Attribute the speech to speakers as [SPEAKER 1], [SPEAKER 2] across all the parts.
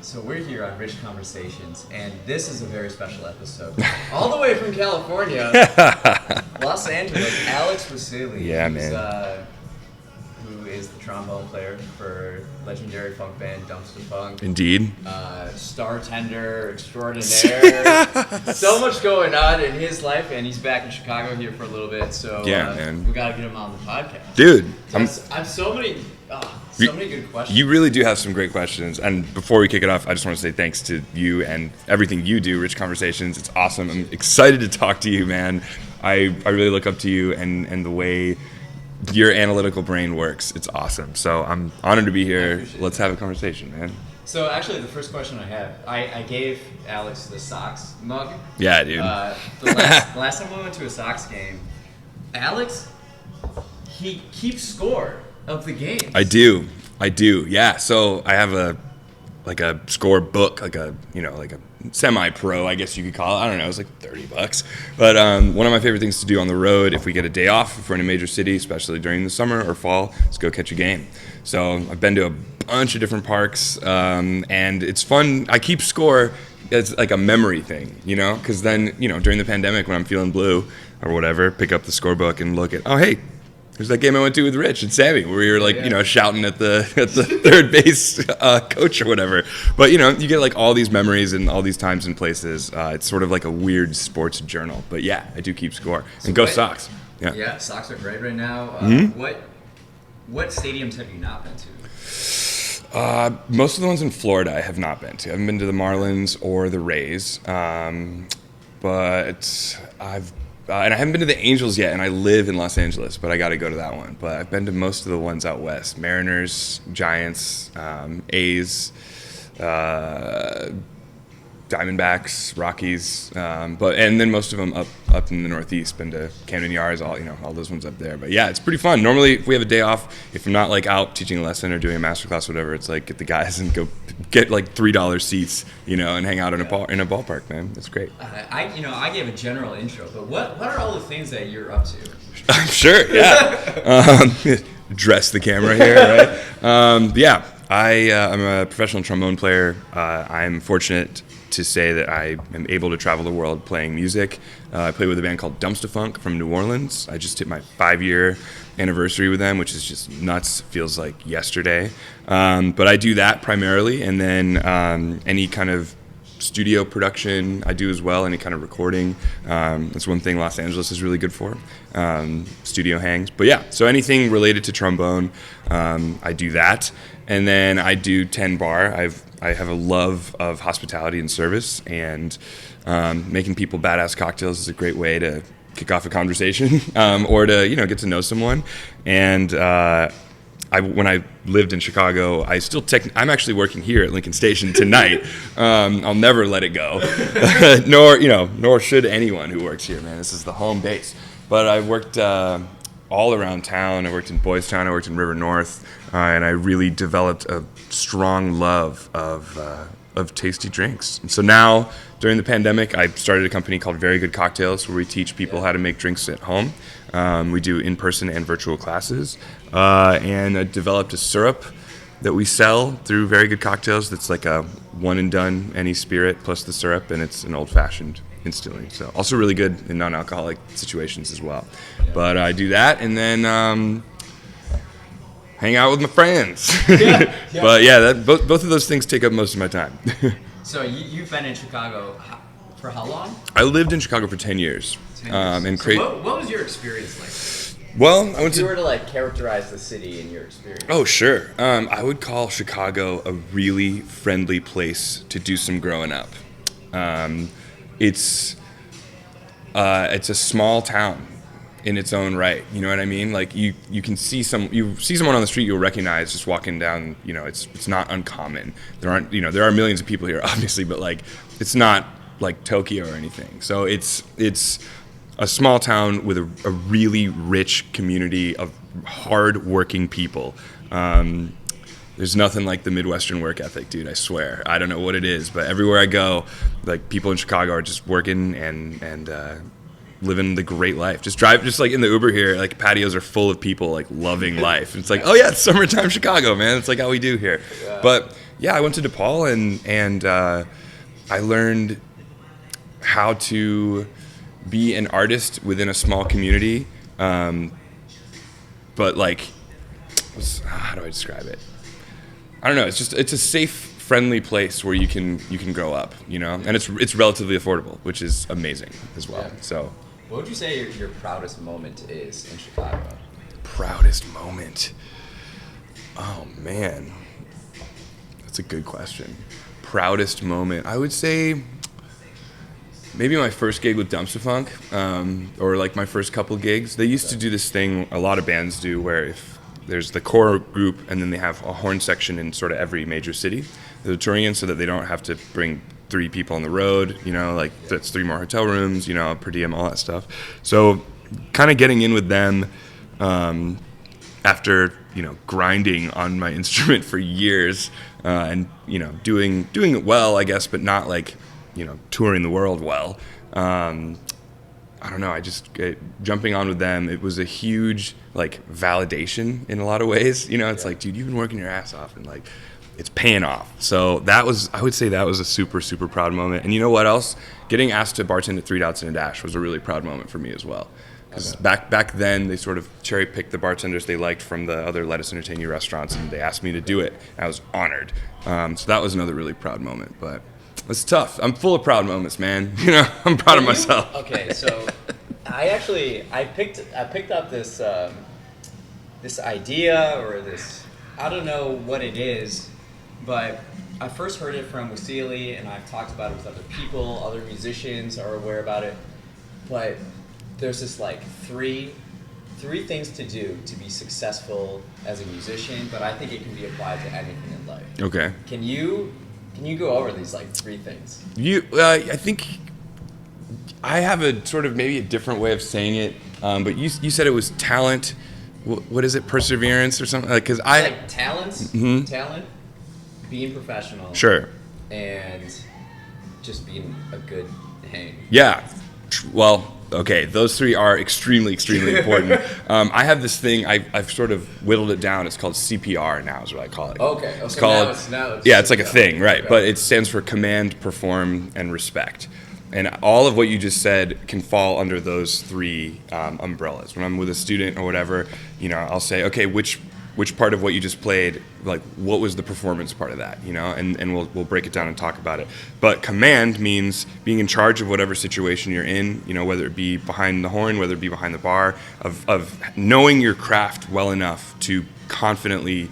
[SPEAKER 1] So we're here on Rich Conversations, and this is a very special episode. All the way from California, Los Angeles, Alex Wasily, who is the trombone player for legendary funk band Dumpstaphunk.
[SPEAKER 2] Indeed.
[SPEAKER 1] Star tender extraordinaire. So much going on in his life, and he's back in Chicago here for a little bit. So
[SPEAKER 2] man,
[SPEAKER 1] we gotta get him on the podcast,
[SPEAKER 2] dude.
[SPEAKER 1] I'm so many. So many good questions.
[SPEAKER 2] You really do have some great questions. And before we kick it off, I just want to say thanks to you and everything you do, Rich Conversations. It's awesome. I'm excited to talk to you, man. I really look up to you and the way your analytical brain works. It's awesome. So I'm honored to be here. Let's have a conversation, man.
[SPEAKER 1] So actually, the first question I have, I gave Alex the Sox mug.
[SPEAKER 2] Yeah, dude.
[SPEAKER 1] The last time I went to a Sox game, Alex, he keeps score of the games.
[SPEAKER 2] I do. Yeah. So I have a score book, like a semi-pro, I guess you could call it. I don't know. It's like $30. But one of my favorite things to do on the road, if we get a day off, if we're in a major city, especially during the summer or fall, is go catch a game. So I've been to a bunch of different parks, and it's fun. I keep score. It's like a memory thing, because then, during the pandemic when I'm feeling blue or whatever, pick up the scorebook and look at, oh, hey, there's that game I went to with Rich and Sammy where we were shouting at the third base coach or whatever. But, you get like all these memories and all these times and places. It's sort of like a weird sports journal. But yeah, I do keep score. And go Sox.
[SPEAKER 1] Yeah, Sox are great right now. What stadiums have you not been to?
[SPEAKER 2] Most of the ones in Florida I have not been to. I haven't been to the Marlins or the Rays. But and I haven't been to the Angels yet, and I live in Los Angeles, but I got to go to that one. But I've been to most of the ones out west: Mariners, Giants, A's, Diamondbacks, Rockies, and then most of them up in the Northeast. Been to Camden Yards, all those ones up there. But yeah, it's pretty fun. Normally, if we have a day off, if I'm not like out teaching a lesson or doing a master class, or whatever, it's like get the guys and go get like $3 seats, and hang out in a ballpark, man. That's great.
[SPEAKER 1] I gave a general intro, but what are all the things that you're up to?
[SPEAKER 2] I'm sure, yeah. Dress the camera here, right? Yeah, I'm a professional trombone player. I'm fortunate to say that I am able to travel the world playing music. I play with a band called Dumpstaphunk from New Orleans. I just hit my 5-year anniversary with them, which is just nuts. Feels like yesterday. But I do that primarily, and then any kind of studio production I do as well, any kind of recording. That's one thing Los Angeles is really good for, studio hangs. But yeah, so anything related to trombone, I do that. And then I do 10 bar. I have a love of hospitality and service, and making people badass cocktails is a great way to kick off a conversation, or to get to know someone. And when I lived in Chicago, I'm actually working here at Lincoln Station tonight. I'll never let it go, nor should anyone who works here, man. This is the home base. But I worked all around town. I worked in Boys Town. I worked in River North, and I really developed a strong love of tasty drinks. And so now, during the pandemic, I started a company called Very Good Cocktails, where we teach people how to make drinks at home. We do in-person and virtual classes, and I developed a syrup that we sell through Very Good Cocktails. That's like a one and done, any spirit plus the syrup, and it's an old-fashioned instantly. So also really good in non-alcoholic situations as well. Yeah. But I do that, and then hang out with my friends. Yeah. But yeah, both of those things take up most of my time.
[SPEAKER 1] So you've been in Chicago for how long?
[SPEAKER 2] I lived in Chicago for 10 years. 10 years.
[SPEAKER 1] What was your experience like?
[SPEAKER 2] Well,
[SPEAKER 1] if you were to characterize the city in your experience.
[SPEAKER 2] Oh, sure. I would call Chicago a really friendly place to do some growing up. It's a small town in its own right. You know what I mean? Like you see someone on the street you'll recognize just walking down. It's not uncommon. There are millions of people here, obviously, but it's not like Tokyo or anything. So it's a small town with a really rich community of hard-working people. There's nothing like the Midwestern work ethic, dude, I swear. I don't know what it is, but everywhere I go, people in Chicago are just working and living the great life. Just like in the Uber here, like patios are full of people like loving life. It's like, oh yeah, it's summertime Chicago, man. It's like how we do here. Yeah. But yeah, I went to DePaul and I learned how to be an artist within a small community. But like, how do I describe it? I don't know. It's a safe, friendly place where you can grow up, you know, and it's relatively affordable, which is amazing as well. Yeah. So,
[SPEAKER 1] what would you say your proudest moment is in Chicago?
[SPEAKER 2] Proudest moment? Oh man, that's a good question. Proudest moment, I would say maybe my first gig with Dumpstaphunk, or like my first couple gigs. They used to do this thing a lot of bands do, where if there's the core group and then they have a horn section in sort of every major city they're touring in, so that they don't have to bring 3 people on the road, you know, like that's 3 more hotel rooms, you know, per diem, all that stuff. So kind of getting in with them after, you know, grinding on my instrument for years and, you know, doing it well, I guess, but not like, you know, touring the world well. I don't know, jumping on with them, it was a huge, like, validation in a lot of ways. You know, it's like, dude, you've been working your ass off, and, like, it's paying off. So I would say that was a super, super proud moment. And you know what else? Getting asked to bartend at 3 Dots and a Dash was a really proud moment for me as well. Because back then, they sort of cherry-picked the bartenders they liked from the other Let Us Entertain You restaurants, and they asked me to do it. And I was honored. So that was another really proud moment, but... It's tough. I'm full of proud moments, man. You know, I'm proud of myself.
[SPEAKER 1] Okay, so I picked up this this idea, or this, I don't know what it is, but I first heard it from Wasily, and I've talked about it with other people, other musicians are aware about it. But there's this like three things to do to be successful as a musician, but I think it can be applied to anything in life.
[SPEAKER 2] Okay.
[SPEAKER 1] Can you go over these like 3 things?
[SPEAKER 2] I think I have a sort of maybe a different way of saying it, but you said it was talent. What is it? Perseverance or something? Like, cause
[SPEAKER 1] like talent, being professional.
[SPEAKER 2] Sure.
[SPEAKER 1] And just being a good hang.
[SPEAKER 2] Yeah. Well, okay, those 3 are extremely, extremely important. I have this thing, I've sort of whittled it down. It's called CPR now is what I call it.
[SPEAKER 1] Okay.
[SPEAKER 2] It's called,
[SPEAKER 1] now it's
[SPEAKER 2] yeah, it's like a thing, right?
[SPEAKER 1] Okay.
[SPEAKER 2] But it stands for command, perform, and respect. And all of what you just said can fall under those 3 umbrellas. When I'm with a student or whatever, you know, I'll say, okay, which part of what you just played, like, what was the performance part of that, you know? And we'll break it down and talk about it. But command means being in charge of whatever situation you're in, you know, whether it be behind the horn, whether it be behind the bar, of knowing your craft well enough to confidently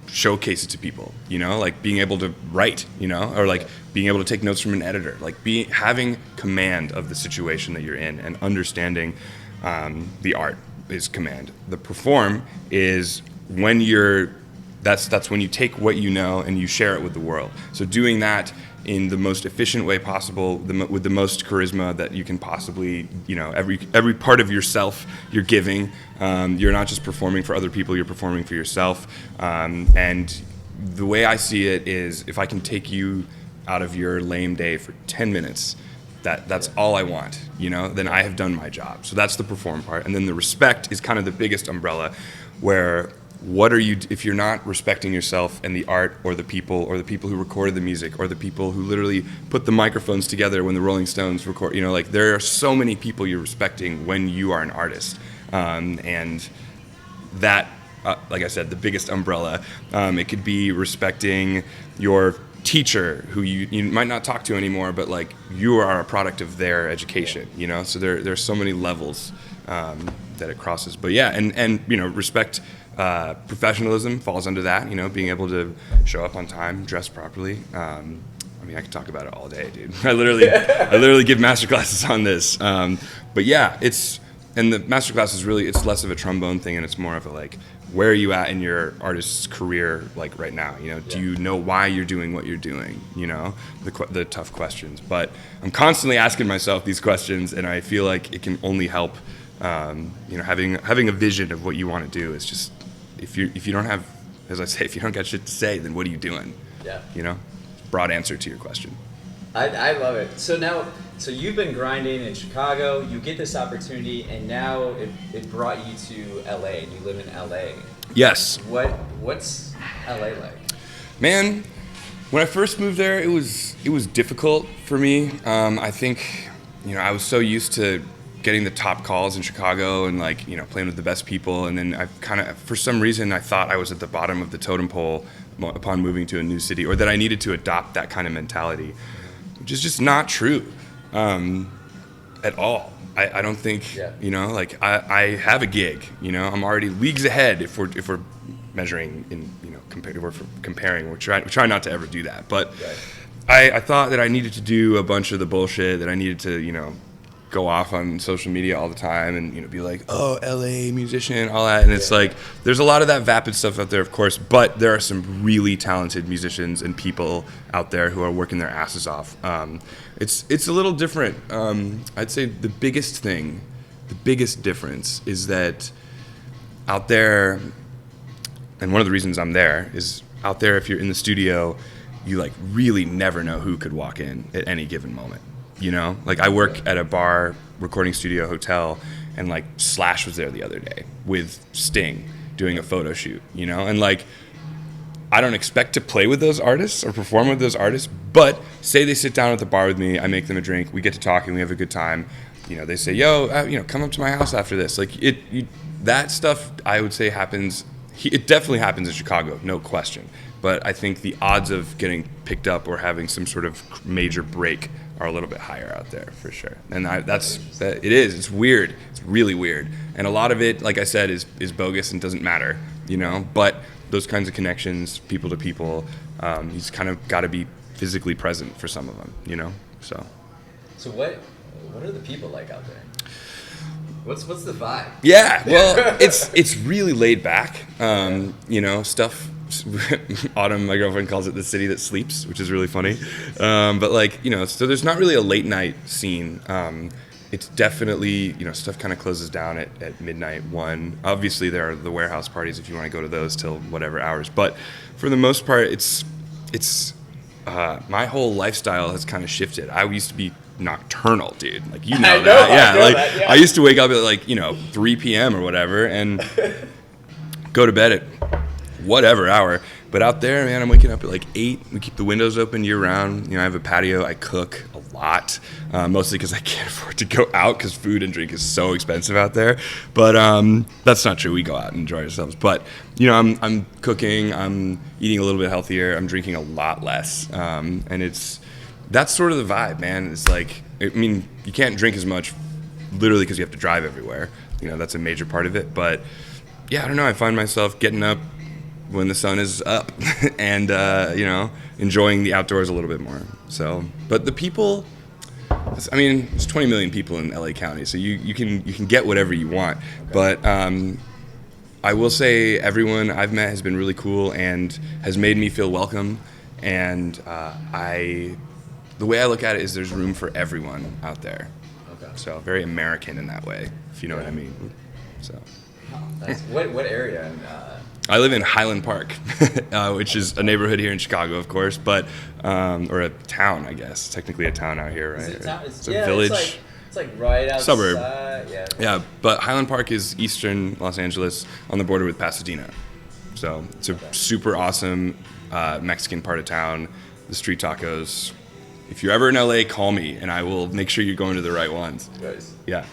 [SPEAKER 2] showcase it to people, you know, like being able to write, you know, or like being able to take notes from an editor, like having command of the situation that you're in and understanding the art is command. The perform is when that's when you take what you know and you share it with the world. So doing that in the most efficient way possible, with the most charisma that you can possibly, you know, every part of yourself you're giving. You're not just performing for other people, you're performing for yourself. And the way I see it is, if I can take you out of your lame day for 10 minutes, that's all I want, you know, then I have done my job. So that's the perform part. And then the respect is kind of the biggest umbrella, where what are you, if you're not respecting yourself and the art or the people who recorded the music or the people who literally put the microphones together when the Rolling Stones record, you know, like there are so many people you're respecting when you are an artist. And that, like I said, the biggest umbrella, it could be respecting your teacher who you might not talk to anymore, but like you are a product of their education, you know, so there's so many levels that it crosses. But yeah, and you know, respect, professionalism falls under that, you know, being able to show up on time, dress properly. I mean, I could talk about it all day, dude. I literally give master classes on this. But yeah, and the master class is really, it's less of a trombone thing and it's more of a like, where are you at in your artist's career, like right now? You know, do you know why you're doing what you're doing? You know, the tough questions. But I'm constantly asking myself these questions, and I feel like it can only help. You know, having a vision of what you want to do is just, if you don't have, as I say, if you don't got shit to say, then what are you doing?
[SPEAKER 1] Yeah.
[SPEAKER 2] You know, broad answer to your question.
[SPEAKER 1] I love it. So now, so you've been grinding in Chicago. You get this opportunity, and now it brought you to LA, and you live in LA.
[SPEAKER 2] Yes.
[SPEAKER 1] What's LA like?
[SPEAKER 2] Man, when I first moved there, it was difficult for me. I think, I was so used to getting the top calls in Chicago and playing with the best people, and then I kind of, for some reason, I thought I was at the bottom of the totem pole upon moving to a new city, or that I needed to adopt that kind of mentality, which is just not true at all. I don't think, I have a gig, I'm already leagues ahead if we're measuring in, comparing. We try not to ever do that. But I thought that I needed to do a bunch of the bullshit, that I needed to, go off on social media all the time and, be like, oh, LA musician, all that. And it's like, there's a lot of that vapid stuff out there, of course, but there are some really talented musicians and people out there who are working their asses off. It's a little different. I'd say the biggest difference is that out there, and one of the reasons I'm there is out there, if you're in the studio, you really never know who could walk in at any given moment. I work at a bar, recording studio, hotel, and Slash was there the other day with Sting doing a photo shoot, and I don't expect to play with those artists or perform with those artists, but say they sit down at the bar with me, I make them a drink, we get to talking, we have a good time, they say, yo, come up to my house after this. That stuff, I would say, happens. It definitely happens in Chicago, no question. But I think the odds of getting picked up or having some sort of major break are a little bit higher out there, for sure. And it is. It's weird. It's really weird. And a lot of it, like I said, is bogus and doesn't matter, But those kinds of connections, people to people, he's kind of got to be physically present for some of them, So
[SPEAKER 1] what are the people like out there? What's the vibe?
[SPEAKER 2] Yeah, well, it's really laid back. Stuff. Autumn, my girlfriend, calls it the city that sleeps, which is really funny. So there's not really a late night scene. It's definitely, stuff kind of closes down at midnight, 1. Obviously, there are the warehouse parties if you want to go to those till whatever hours. But for the most part, it's my whole lifestyle has kind of shifted. I used to be nocturnal, dude. I know that. Yeah. I used to wake up at 3 p.m. or whatever and go to bed at whatever hour. But out there, man, I'm waking up at 8. We keep the windows open year round. I have a patio. I cook a lot, mostly because I can't afford to go out because food and drink is so expensive out there. But that's not true. We go out and enjoy ourselves. But I'm cooking. I'm eating a little bit healthier. I'm drinking a lot less, and that's sort of the vibe, man. It's you can't drink as much, literally, because you have to drive everywhere. That's a major part of it. But yeah, I don't know. I find myself getting up when the sun is up and enjoying the outdoors a little bit more. So, but the people, there's 20 million people in LA County, so you can get whatever you want. But I will say everyone I've met has been really cool and has made me feel welcome. And the way I look at it is there's room for everyone out there. Okay. So very American in that way, if you know what I mean. So.
[SPEAKER 1] What area?
[SPEAKER 2] I live in Highland Park, which is a neighborhood here in Chicago, of course, but or a town, I guess. Technically a town out here, right?
[SPEAKER 1] Is it a town?
[SPEAKER 2] It's a village.
[SPEAKER 1] It's right outside.
[SPEAKER 2] Suburb.
[SPEAKER 1] Yeah.
[SPEAKER 2] Yeah, but Highland Park is eastern Los Angeles on the border with Pasadena. So it's a super awesome Mexican part of town. The street tacos. If you're ever in LA, call me, and I will make sure you're going to the right ones.
[SPEAKER 1] Nice.
[SPEAKER 2] Yeah.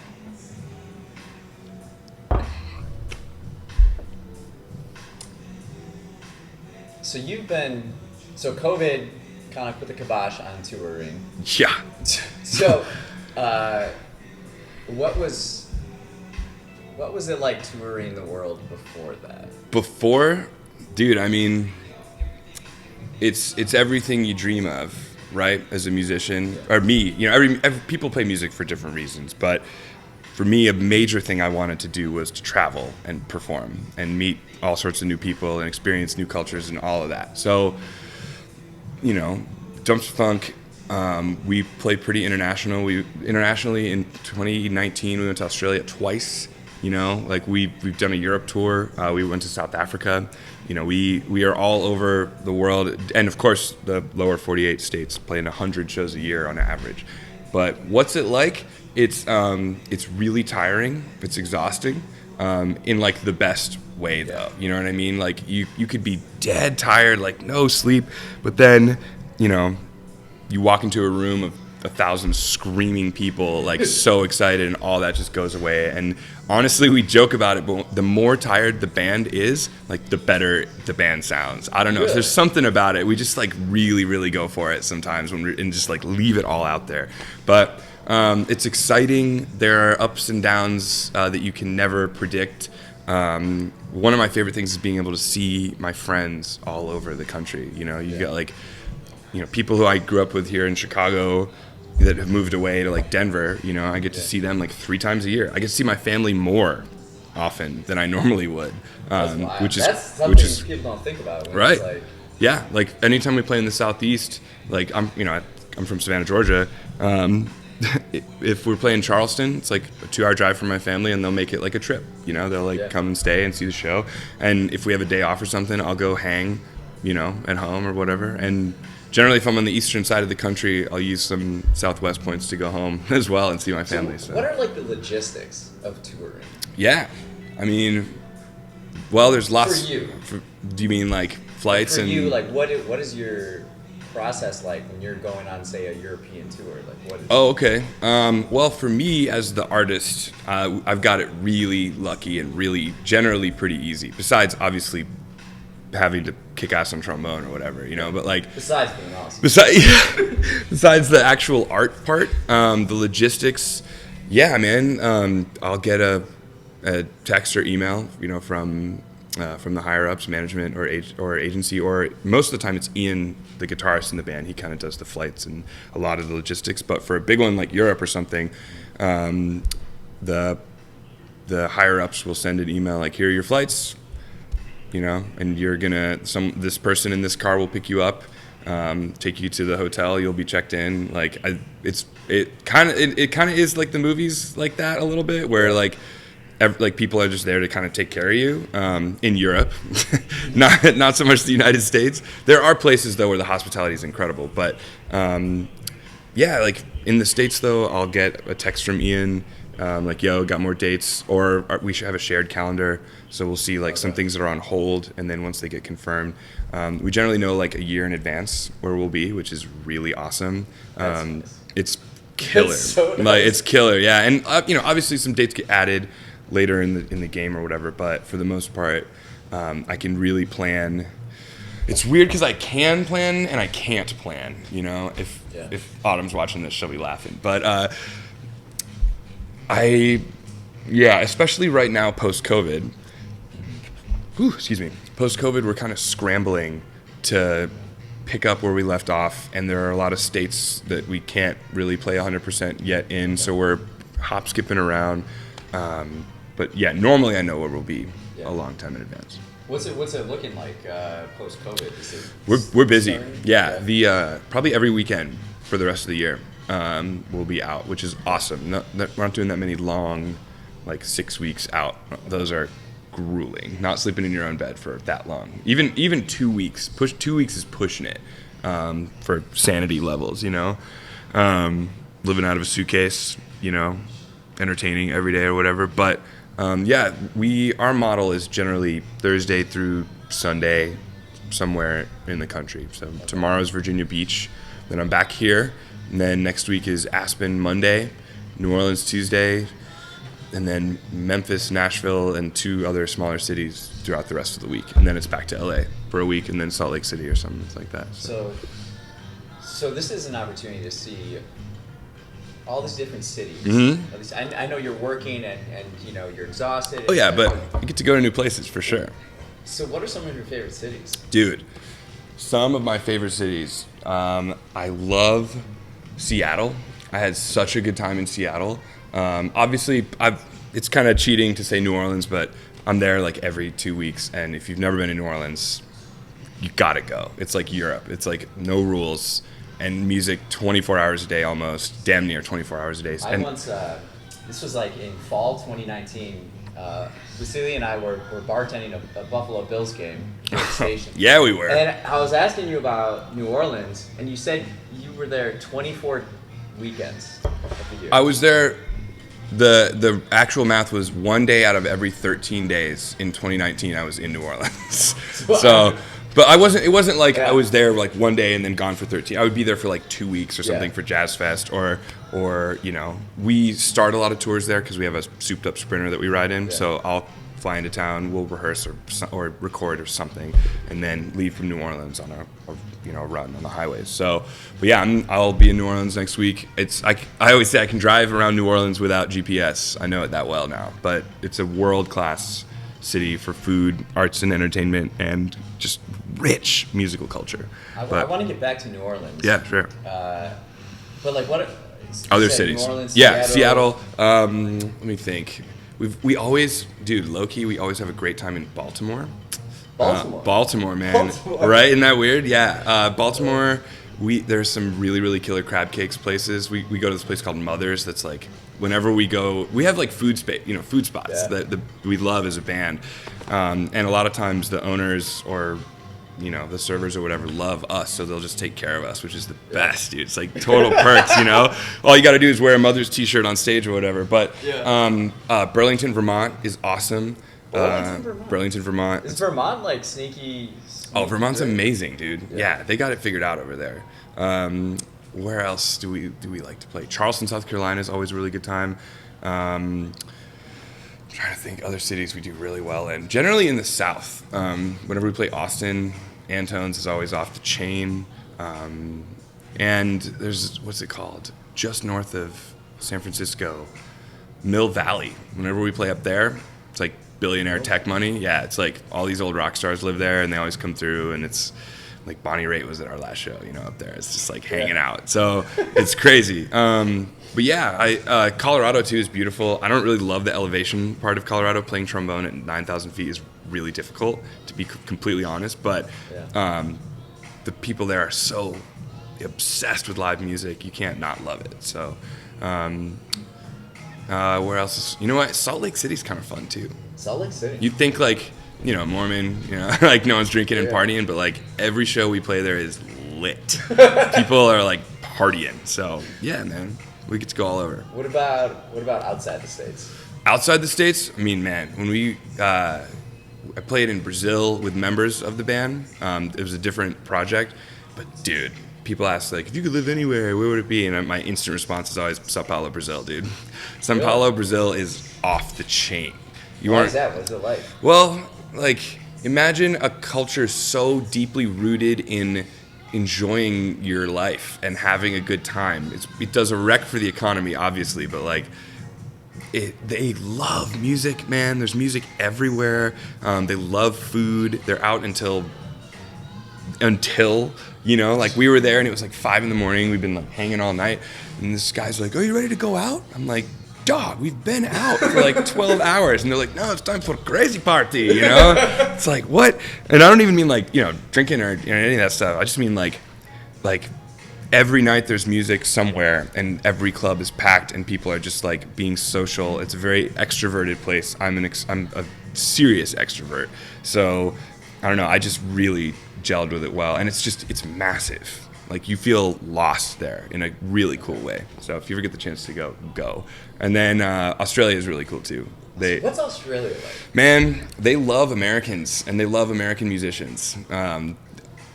[SPEAKER 1] So COVID kind of put the kibosh on touring.
[SPEAKER 2] Yeah.
[SPEAKER 1] So, what was it like touring the world before that?
[SPEAKER 2] Before, dude, it's everything you dream of, right? As a musician, or me, every people play music for different reasons, but for me, a major thing I wanted to do was to travel and perform and meet all sorts of new people and experience new cultures and all of that. So, Dumpstaphunk, we played pretty internationally in 2019. We went to Australia twice. You know, like we've done a Europe tour. We went to South Africa. You know, we are all over the world, and of course, the lower 48 states playing 100 shows a year on average. But what's it like? It's really tiring. It's exhausting, in like the best way though. You know what I mean? Like you could be dead tired, like no sleep, but then, you know, you walk into a room of 1,000 screaming people, like so excited, and all that just goes away. And honestly, we joke about it, but the more tired the band is, like the better the band sounds. I don't know.
[SPEAKER 1] Really?
[SPEAKER 2] There's something about it. We just like really, really go for it sometimes and just like leave it all out there. But it's exciting. There are ups and downs that you can never predict. One of my favorite things is being able to see my friends all over the country. You know, you got like, you know, people who I grew up with here in Chicago that have moved away to like Denver. You know, I get to see them like 3 times a year. I get to see my family more often than I normally would,
[SPEAKER 1] That's something people don't think about. When
[SPEAKER 2] right.
[SPEAKER 1] It's like,
[SPEAKER 2] yeah, like anytime we play in the Southeast, like I'm from Savannah, Georgia. If we're playing Charleston, it's like a 2-hour drive from my family, and they'll make it like a trip. You know, they'll like come and stay and see the show. And if we have a day off or something, I'll go hang, you know, at home or whatever. And generally, if I'm on the eastern side of the country, I'll use some Southwest points to go home as well and see my family. So
[SPEAKER 1] what are like the logistics of touring?
[SPEAKER 2] Yeah, I mean, well, there's lots.
[SPEAKER 1] For you.
[SPEAKER 2] Do you mean like flights
[SPEAKER 1] For
[SPEAKER 2] and?
[SPEAKER 1] you, like what is your process like when you're going on, say, a European tour? Like what is
[SPEAKER 2] Oh, okay. Well, for me as the artist, I've got it really lucky and really generally pretty easy. Besides, obviously, having to kick ass on trombone or whatever, you know. But like,
[SPEAKER 1] besides being awesome,
[SPEAKER 2] besides the actual art part, the logistics, yeah, man. I'll get a text or email, you know, from the higher ups, management or agency, or most of the time it's Ian, the guitarist in the band. He kind of does the flights and a lot of the logistics. But for a big one like Europe or something, the higher ups will send an email like, here are your flights, you know, and you're this person in this car will pick you up, take you to the hotel, you'll be checked in. Like it kind of is like the movies like that a little bit, where like people are just there to kind of take care of you. In Europe, not so much the United States. There are places though where the hospitality is incredible, but yeah, like in the States though, I'll get a text from Ian, like, yo, got more dates, or we should have a shared calendar, so we'll see like some things that are on hold, and then once they get confirmed, we generally know like a year in advance where we'll be, which is really awesome.
[SPEAKER 1] Nice.
[SPEAKER 2] It's killer.
[SPEAKER 1] That's so nice.
[SPEAKER 2] Like it's killer, yeah. And you know, obviously some dates get added later in the game or whatever, but for the most part, I can really plan. It's weird because I can plan and I can't plan. You know, if Autumn's watching this, she'll be laughing. But especially right now post-COVID. Post-COVID, we're kind of scrambling to pick up where we left off, and there are a lot of states that we can't really play 100% yet in, so we're hop skipping around. But yeah, normally I know where we'll be a long time in advance.
[SPEAKER 1] What's it looking like post-COVID?
[SPEAKER 2] We're busy.
[SPEAKER 1] Starting?
[SPEAKER 2] Yeah, the probably every weekend for the rest of the year we'll be out, which is awesome. We're not doing that many long, like 6 weeks out. Those are grueling. Not sleeping in your own bed for that long. Even 2 weeks. 2 weeks is pushing it for sanity levels. You know, living out of a suitcase. You know, entertaining every day or whatever. But yeah, our model is generally Thursday through Sunday, somewhere in the country. So tomorrow's Virginia Beach, then I'm back here, and then next week is Aspen Monday, New Orleans Tuesday, and then Memphis, Nashville, and 2 other smaller cities throughout the rest of the week, and then it's back to LA for a week, and then Salt Lake City or something like that.
[SPEAKER 1] So this is an opportunity to see all these different cities.
[SPEAKER 2] Mm-hmm.
[SPEAKER 1] At least I know you're working and you know you're exhausted.
[SPEAKER 2] Oh yeah, but you get to go to new places for sure.
[SPEAKER 1] So what are some of your favorite cities? Dude,
[SPEAKER 2] some of my favorite cities. I love Seattle. I had such a good time in Seattle. Obviously, it's kind of cheating to say New Orleans, but I'm there like every 2 weeks, and if you've never been to New Orleans, you gotta go. It's like Europe. It's like no rules. And music 24 hours a day almost, damn near 24 hours a day.
[SPEAKER 1] I once, this was like in fall 2019, Wasily and I were bartending a Buffalo Bills game at the station.
[SPEAKER 2] Yeah, we were.
[SPEAKER 1] And I was asking you about New Orleans, and you said you were there 24 weekends of the year.
[SPEAKER 2] I was there. The actual math was 1 day out of every 13 days in 2019. I was in New Orleans. So, but I wasn't. It wasn't like I was there like 1 day and then gone for 13. I would be there for like 2 weeks or something for Jazz Fest, or we start a lot of tours there because we have a souped up Sprinter that we ride in. So I'll fly into town, we'll rehearse or record or something, and then leave from New Orleans on a run on the highways. So, but yeah, I'll be in New Orleans next week. I always say I can drive around New Orleans without GPS. I know it that well now, but it's a world-class city for food, arts and entertainment, and just rich musical culture.
[SPEAKER 1] I want to get back to New Orleans.
[SPEAKER 2] Yeah, sure.
[SPEAKER 1] But like what?
[SPEAKER 2] Other cities.
[SPEAKER 1] New Orleans,
[SPEAKER 2] yeah, Seattle. Let me think. We always, dude, low-key, we always have a great time in Baltimore. Baltimore, man. Baltimore. Right? Isn't that weird? Yeah. Baltimore, there's some really, really killer crab cakes places. We go to this place called Mother's that's like, whenever we go, we have like food spots that we love as a band. And a lot of times the owners or the servers or whatever love us, so they'll just take care of us, which is the best, dude. It's like total perks, All you got to do is wear a Mother's t-shirt on stage or whatever. But Burlington, Vermont is awesome. Burlington, Vermont.
[SPEAKER 1] Is Vermont like sneaky?
[SPEAKER 2] Oh, Vermont's amazing, dude. Yeah, they got it figured out over there. Where else do we like to play? Charleston, South Carolina is always a really good time. Trying to think other cities we do really well in. Generally in the South. Whenever we play Austin, Antone's is always off the chain. And there's, what's it called? Just north of San Francisco, Mill Valley. Whenever we play up there, it's like billionaire tech money. Yeah, it's like all these old rock stars live there and they always come through, and it's like Bonnie Raitt was at our last show, up there. It's just like hanging out. So it's crazy. But yeah, Colorado too is beautiful. I don't really love the elevation part of Colorado. Playing trombone at 9,000 feet is really difficult, to be completely honest. But the people there are so obsessed with live music, you can't not love it. So where else is, what? Salt Lake City's kind of fun too.
[SPEAKER 1] Salt Lake City.
[SPEAKER 2] You'd think like, Mormon, like no one's drinking and partying, but like every show we play there is lit. People are like partying. So yeah, man, we get to go all over.
[SPEAKER 1] What about outside the States?
[SPEAKER 2] Outside the States, I mean, man, when I played in Brazil with members of the band. It was a different project, but dude, people ask like, if you could live anywhere, where would it be? And my instant response is always Sao Paulo, Brazil, dude. Sao Paulo, Brazil is off the chain.
[SPEAKER 1] Why is that? What's it like?
[SPEAKER 2] Well, like, imagine a culture so deeply rooted in enjoying your life and having a good time. It does a wreck for the economy, obviously, but like, they love music, man. There's music everywhere. They love food. They're out until like we were there and it was like 5 a.m. We've been like hanging all night, and this guy's like, "Are you ready to go out?" I'm like, "Dog, we've been out for like 12 hours." And they're like, "No, it's time for a crazy party, It's like, what? And I don't even mean like, drinking or any of that stuff. I just mean like every night there's music somewhere and every club is packed and people are just like being social. It's a very extroverted place. I'm a serious extrovert. So I don't know, I just really gelled with it well. And it's massive. Like, you feel lost there in a really cool way. So if you ever get the chance to go. And then Australia is really cool too.
[SPEAKER 1] What's Australia like?
[SPEAKER 2] Man, they love Americans and they love American musicians.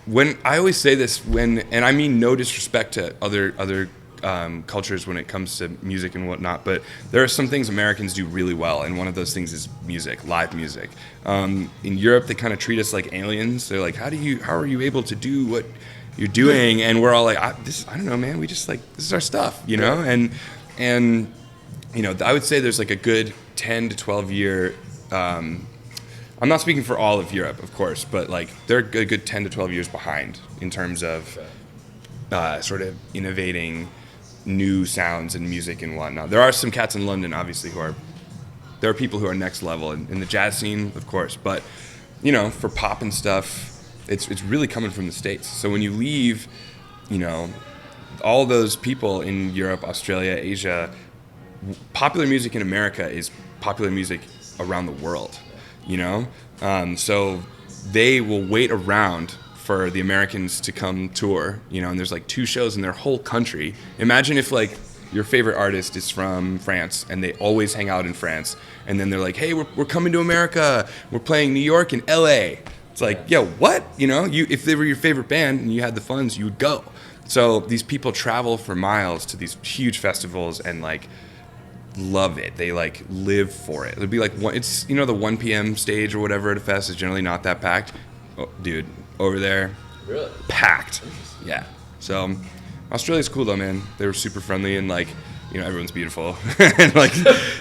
[SPEAKER 2] When I always say this, and I mean no disrespect to other cultures when it comes to music and whatnot, but there are some things Americans do really well, and one of those things is music, live music. In Europe, they kind of treat us like aliens. They're like, how are you able to do what you're doing? And we're all like, I don't know, man. We just like, this is our stuff, And I would say there's like a good 10 to 12 year. I'm not speaking for all of Europe, of course, but like they're a good 10 to 12 years behind in terms of sort of innovating new sounds and music and whatnot. There are some cats in London, obviously, there are people who are next level in the jazz scene, of course, but for pop and stuff, it's really coming from the States. So when you leave, all those people in Europe, Australia, Asia, popular music in America is popular music around the world, you know? So they will wait around for the Americans to come tour, you know, and there's like 2 shows in their whole country. Imagine if like your favorite artist is from France and they always hang out in France, and then they're like, hey, we're coming to America, we're playing New York and LA. It's like, yo, what? You know, if they were your favorite band and you had the funds, you would go. So these people travel for miles to these huge festivals and like love it. They like live for it. It'd be like it's, you know, the 1 p.m. stage or whatever at a fest is generally not that packed. Oh, dude, over there,
[SPEAKER 1] Really?
[SPEAKER 2] packed. Yeah. So Australia's cool though, man. They were super friendly and like, you know, everyone's beautiful. And like,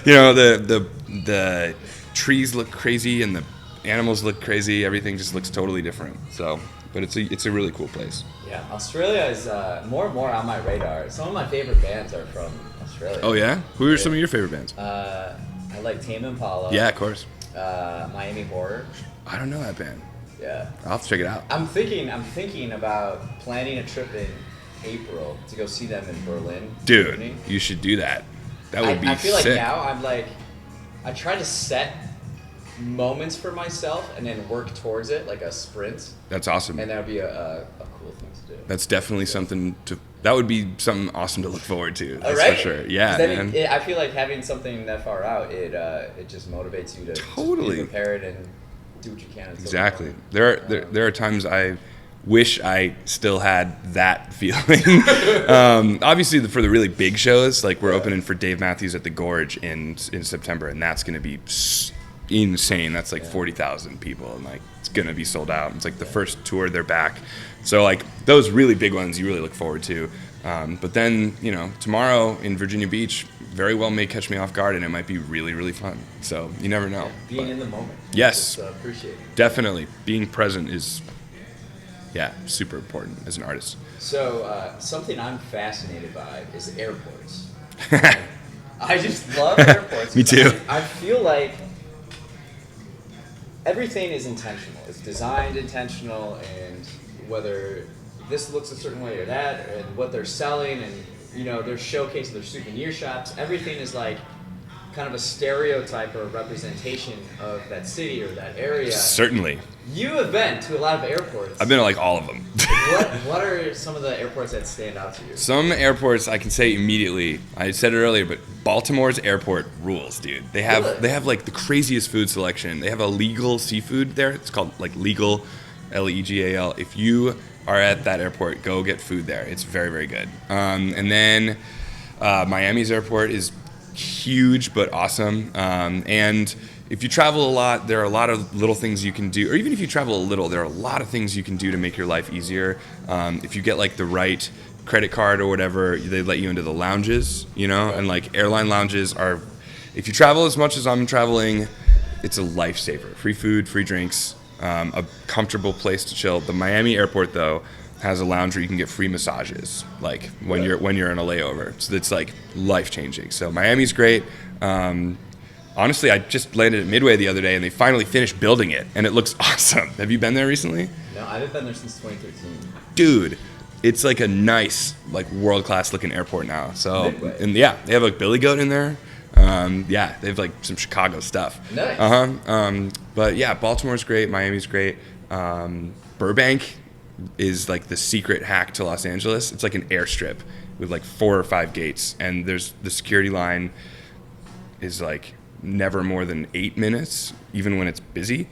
[SPEAKER 2] you know, the trees look crazy and the animals look crazy. Everything just looks totally different. So, but it's a really cool place.
[SPEAKER 1] Yeah, Australia is more and more on my radar. Some of my favorite bands are from Australia.
[SPEAKER 2] Oh yeah? Who are some of your favorite bands?
[SPEAKER 1] I like Tame Impala.
[SPEAKER 2] Yeah, of course.
[SPEAKER 1] Miami Horror.
[SPEAKER 2] I don't know that band.
[SPEAKER 1] Yeah.
[SPEAKER 2] I'll have to check it out.
[SPEAKER 1] I'm thinking about planning a trip in April to go see them in Berlin.
[SPEAKER 2] Dude,
[SPEAKER 1] Germany.
[SPEAKER 2] you should do that. That would be
[SPEAKER 1] I feel
[SPEAKER 2] sick.
[SPEAKER 1] like now I'm like, I try to set moments for myself and then work towards it like a sprint,
[SPEAKER 2] That's awesome.
[SPEAKER 1] and that would be a cool thing to do.
[SPEAKER 2] That's definitely something that would be something awesome to look forward to. That's
[SPEAKER 1] Right?
[SPEAKER 2] for sure. Yeah,
[SPEAKER 1] 'Cause then
[SPEAKER 2] man.
[SPEAKER 1] I feel like having something that far out, it just motivates you to
[SPEAKER 2] Totally.
[SPEAKER 1] be prepared and do what you can. until
[SPEAKER 2] Exactly.
[SPEAKER 1] the moment.
[SPEAKER 2] There are times I wish I still had that feeling. Obviously, for the really big shows, like we're opening for Dave Matthews at the Gorge in September, and that's going to be insane. That's like 40,000 people, and like it's going to be sold out. It's like the first tour they're back. So like those really big ones, you really look forward to. But then, you know, tomorrow in Virginia Beach, very well may catch me off guard, and it might be really, really fun. So you never know.
[SPEAKER 1] Being
[SPEAKER 2] But
[SPEAKER 1] in the moment.
[SPEAKER 2] yes,
[SPEAKER 1] Just, appreciate it.
[SPEAKER 2] definitely being present is, yeah, super important as an artist.
[SPEAKER 1] So something I'm fascinated by is airports. I just love airports.
[SPEAKER 2] Me too.
[SPEAKER 1] I feel like everything is intentional. It's designed intentional, and whether this looks a certain way or that, and what they're selling, and you know, their showcase, their souvenir shops, everything is like kind of a stereotype or a representation of that city or that area.
[SPEAKER 2] Certainly.
[SPEAKER 1] You have been to a lot of airports.
[SPEAKER 2] I've been to like all of them.
[SPEAKER 1] What are some of the airports that stand out to you?
[SPEAKER 2] Some airports I can say immediately. I said it earlier, but Baltimore's airport rules, dude. They have like the craziest food selection. They have a legal seafood there. It's called like Legal, Legal. If you are at that airport, go get food there. It's very, very good. And then Miami's airport is huge but awesome. And if you travel a lot, there are a lot of little things you can do. Or even if you travel a little, there are a lot of things you can do to make your life easier. If you get like the right credit card or whatever, they let you into the lounges, you know? And like airline lounges are, if you travel as much as I'm traveling, it's a lifesaver. Free food, free drinks, a comfortable place to chill. The Miami airport though has a lounge where you can get free massages, like when you're in a layover. So it's like life changing. So Miami's great. Honestly, I just landed at Midway the other day, and they finally finished building it, and it looks awesome. Have you been there recently?
[SPEAKER 1] No, I haven't been there since 2013.
[SPEAKER 2] Dude, it's like a nice, like world-class looking airport now. So,
[SPEAKER 1] Midway.
[SPEAKER 2] and yeah, they have like Billy Goat in there. Yeah, they have like some Chicago stuff.
[SPEAKER 1] Nice.
[SPEAKER 2] But yeah, Baltimore's great. Miami's great. Burbank is like the secret hack to Los Angeles. It's like an airstrip with like 4 or 5 gates, and there's the security line is like never more than 8 minutes, even when it's busy.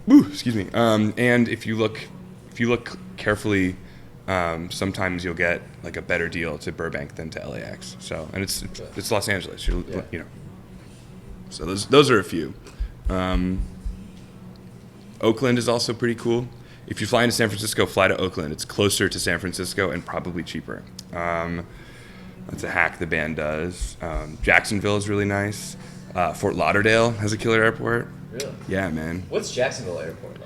[SPEAKER 2] Woo, excuse me. And if you look carefully, sometimes you'll get like a better deal to Burbank than to LAX. So, and it's Los Angeles. You know. So those are a few. Oakland is also pretty cool. If you fly into San Francisco, fly to Oakland. It's closer to San Francisco and probably cheaper. That's a hack the band does. Jacksonville is really nice. Fort Lauderdale has a killer airport.
[SPEAKER 1] Really?
[SPEAKER 2] Yeah, man.
[SPEAKER 1] What's Jacksonville Airport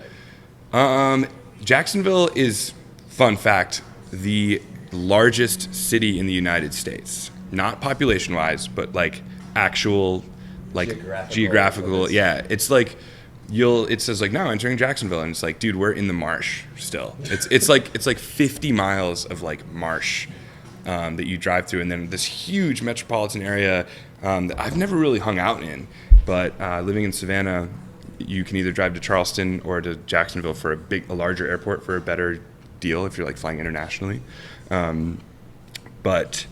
[SPEAKER 1] like?
[SPEAKER 2] Jacksonville is, fun fact, the largest city in the United States. Not population-wise, but like actual, like geographical. Yeah, it's like it says like now entering Jacksonville, and it's like, dude, we're in the marsh still. It's like 50 miles of like marsh that you drive through, and then this huge metropolitan area that I've never really hung out in. But living in Savannah, you can either drive to Charleston or to Jacksonville for a larger airport for a better deal if you're like flying internationally. But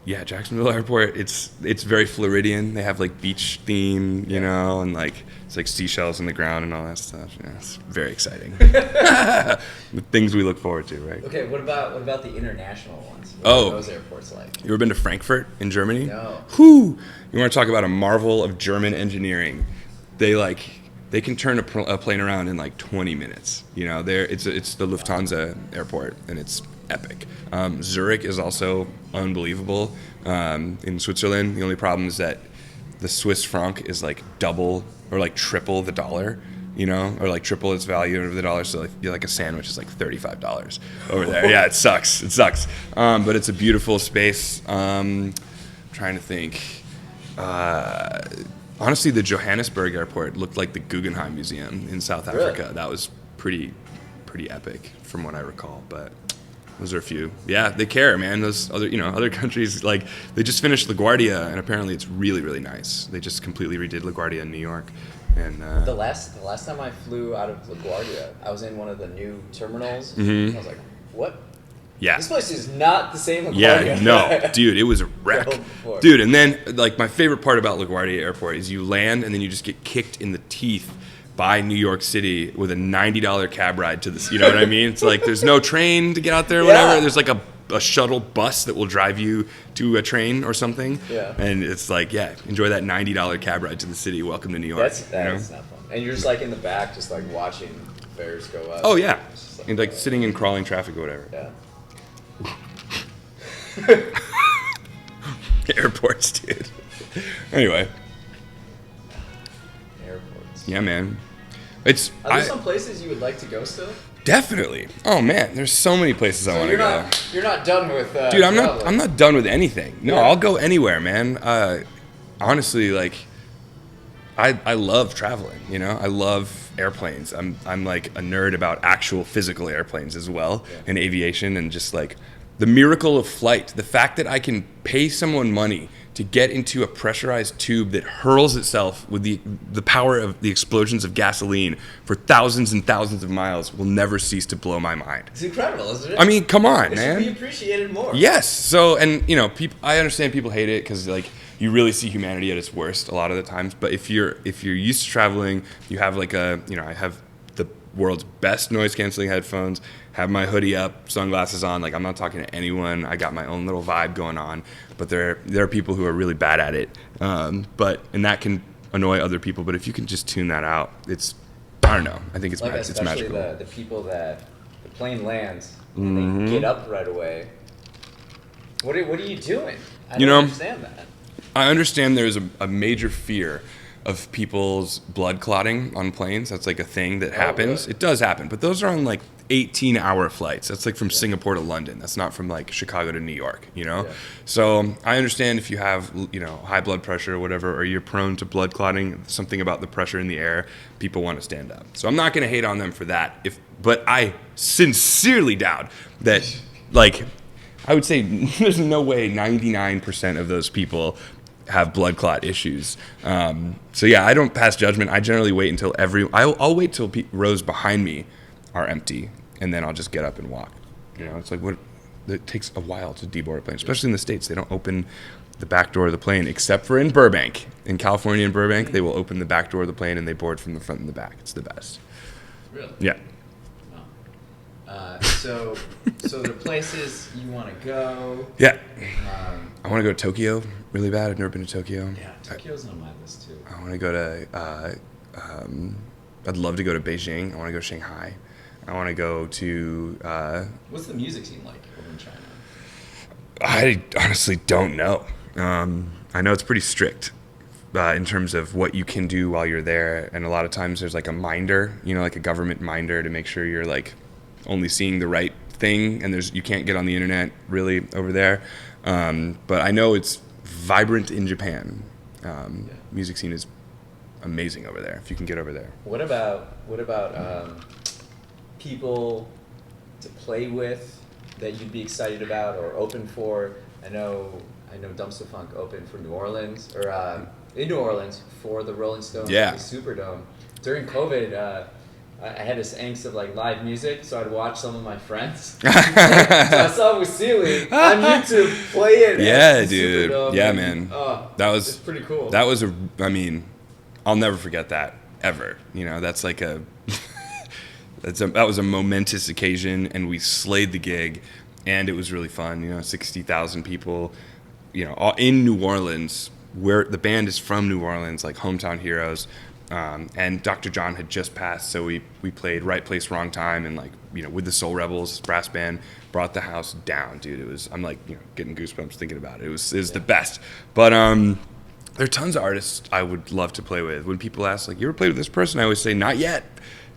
[SPEAKER 2] yeah, Jacksonville Airport, it's very Floridian. They have like beach theme, you know, and like it's like seashells in the ground and all that stuff. Yeah, it's very exciting. The things we look forward to, right?
[SPEAKER 1] Okay, what about the international ones? What
[SPEAKER 2] Oh.
[SPEAKER 1] are those airports like?
[SPEAKER 2] You ever been to Frankfurt in Germany?
[SPEAKER 1] No.
[SPEAKER 2] Whew! You want to talk about a marvel of German engineering? They can turn a plane around in like 20 minutes. You know, it's the Lufthansa airport, and it's epic. Zurich is also unbelievable. In Switzerland, the only problem is that the Swiss franc is like double or like triple the dollar, you know, or like triple its value of the dollar. So like a sandwich is like $35 over there. Yeah, it sucks. But it's a beautiful space. Trying to think. Honestly, the Johannesburg airport looked like the Guggenheim Museum in South Africa.
[SPEAKER 1] Really?
[SPEAKER 2] That was pretty epic from what I recall. But those are a few. Yeah, they care, man. Those other countries, like they just finished LaGuardia, and apparently it's really, really nice. They just completely redid LaGuardia in New York. And
[SPEAKER 1] The last time I flew out of LaGuardia, I was in one of the new terminals.
[SPEAKER 2] Mhm.
[SPEAKER 1] I was like, what?
[SPEAKER 2] yeah.
[SPEAKER 1] This place is not the same LaGuardia.
[SPEAKER 2] Yeah, no, dude, it was a wreck.
[SPEAKER 1] Traveled before.
[SPEAKER 2] Dude, and then, like, my favorite part about LaGuardia Airport is you land and then you just get kicked in the teeth by New York City with a $90 cab ride to this, you know what I mean? It's like, there's no train to get out there or whatever.
[SPEAKER 1] Yeah.
[SPEAKER 2] There's like a shuttle bus that will drive you to a train or something.
[SPEAKER 1] Yeah.
[SPEAKER 2] And it's like, yeah, enjoy that $90 cab ride to the city. Welcome to New York.
[SPEAKER 1] That's
[SPEAKER 2] you know?
[SPEAKER 1] not fun. And you're just like in the back, just like watching fares go up.
[SPEAKER 2] Oh, yeah.
[SPEAKER 1] It's just
[SPEAKER 2] And like sitting in crawling traffic or whatever.
[SPEAKER 1] Yeah.
[SPEAKER 2] Airports, dude. Anyway.
[SPEAKER 1] Airports.
[SPEAKER 2] Yeah, man.
[SPEAKER 1] Are there some places you would like to go still?
[SPEAKER 2] Definitely. Oh man, there's so many places I
[SPEAKER 1] So
[SPEAKER 2] want to go.
[SPEAKER 1] you're not done with
[SPEAKER 2] Dude,
[SPEAKER 1] traveling.
[SPEAKER 2] I'm not done with anything. No,
[SPEAKER 1] Yeah.
[SPEAKER 2] I'll go anywhere, man. Honestly, like I love traveling, you know? I love airplanes. I'm like a nerd about actual physical airplanes as well, and aviation, and just like the miracle of flight. The fact that I can pay someone money to get into a pressurized tube that hurls itself with the power of the explosions of gasoline for thousands and thousands of miles will never cease to blow my mind.
[SPEAKER 1] It's incredible, isn't it?
[SPEAKER 2] I mean, come on,
[SPEAKER 1] it
[SPEAKER 2] man.
[SPEAKER 1] should be appreciated more.
[SPEAKER 2] Yes. So, and you know, I understand people hate it because like you really see humanity at its worst a lot of the times. But if you're used to traveling, you have like I have the world's best noise canceling headphones, have my hoodie up, sunglasses on. Like I'm not talking to anyone. I got my own little vibe going on. But there are people who are really bad at it. And that can annoy other people. But if you can just tune that out, I don't know. I think it's
[SPEAKER 1] Like
[SPEAKER 2] it's
[SPEAKER 1] especially
[SPEAKER 2] magical.
[SPEAKER 1] the people that the plane lands and they get up right away. What are you doing? I
[SPEAKER 2] You
[SPEAKER 1] don't
[SPEAKER 2] know,
[SPEAKER 1] understand that.
[SPEAKER 2] I understand there's a major fear of people's blood clotting on planes. That's like a thing that happens.
[SPEAKER 1] really?
[SPEAKER 2] It does happen, but those are on like 18-hour flights. That's like from Singapore to London. That's not from like Chicago to New York, you know?
[SPEAKER 1] Yeah.
[SPEAKER 2] So I understand if you have, high blood pressure or whatever, or you're prone to blood clotting, something about the pressure in the air, people want to stand up. So I'm not going to hate on them for that. But I sincerely doubt that, like, I would say there's no way 99% of those people have blood clot issues. So yeah, I don't pass judgment. I generally wait until I'll wait till rows behind me are empty, and then I'll just get up and walk. You know, it's like it takes a while to deboard a plane, especially in the States. They don't open the back door of the plane, except for in Burbank. In California and Burbank, they will open the back door of the plane and they board from the front and the back. It's the best.
[SPEAKER 1] Really?
[SPEAKER 2] Yeah.
[SPEAKER 1] So there are places you want to go.
[SPEAKER 2] Yeah.
[SPEAKER 1] Um,
[SPEAKER 2] I want to go to Tokyo really bad. I've never been to Tokyo.
[SPEAKER 1] yeah, Tokyo's on my list too.
[SPEAKER 2] I want to go to, I'd love to go to Beijing. I want to go to Shanghai. I want to go to,
[SPEAKER 1] What's the music scene like over in China?
[SPEAKER 2] I honestly don't know. I know it's pretty strict in terms of what you can do while you're there. And a lot of times there's like a minder, like a government minder to make sure you're like only seeing the right thing. And you can't get on the internet really over there. But I know it's vibrant in Japan. Music scene is amazing over there if you can get over there.
[SPEAKER 1] What about people to play with that you'd be excited about or open for? I know I know Dumpstaphunk opened for New Orleans, or in New Orleans for the Rolling Stones
[SPEAKER 2] Yeah.
[SPEAKER 1] at the Superdome. During COVID, I had this angst of like live music, so I'd watch some of my friends. So I saw Wasily on YouTube play it.
[SPEAKER 2] Yeah,
[SPEAKER 1] at the
[SPEAKER 2] dude.
[SPEAKER 1] Superdome,
[SPEAKER 2] Yeah,
[SPEAKER 1] and,
[SPEAKER 2] man.
[SPEAKER 1] it's pretty cool.
[SPEAKER 2] That was I mean, I'll never forget that ever. You know, that's like that was a momentous occasion, and we slayed the gig, and it was really fun. You know, 60,000 people, you know, all in New Orleans, where the band is from New Orleans, like hometown heroes. And Dr. John had just passed, so we played Right Place, Wrong Time, and like, you know, with the Soul Rebels brass band, brought the house down, dude. It was, I'm like, you know, getting goosebumps thinking about it. It was the best. But there are tons of artists I would love to play with. When people ask, like, you ever played with this person? I always say, not yet,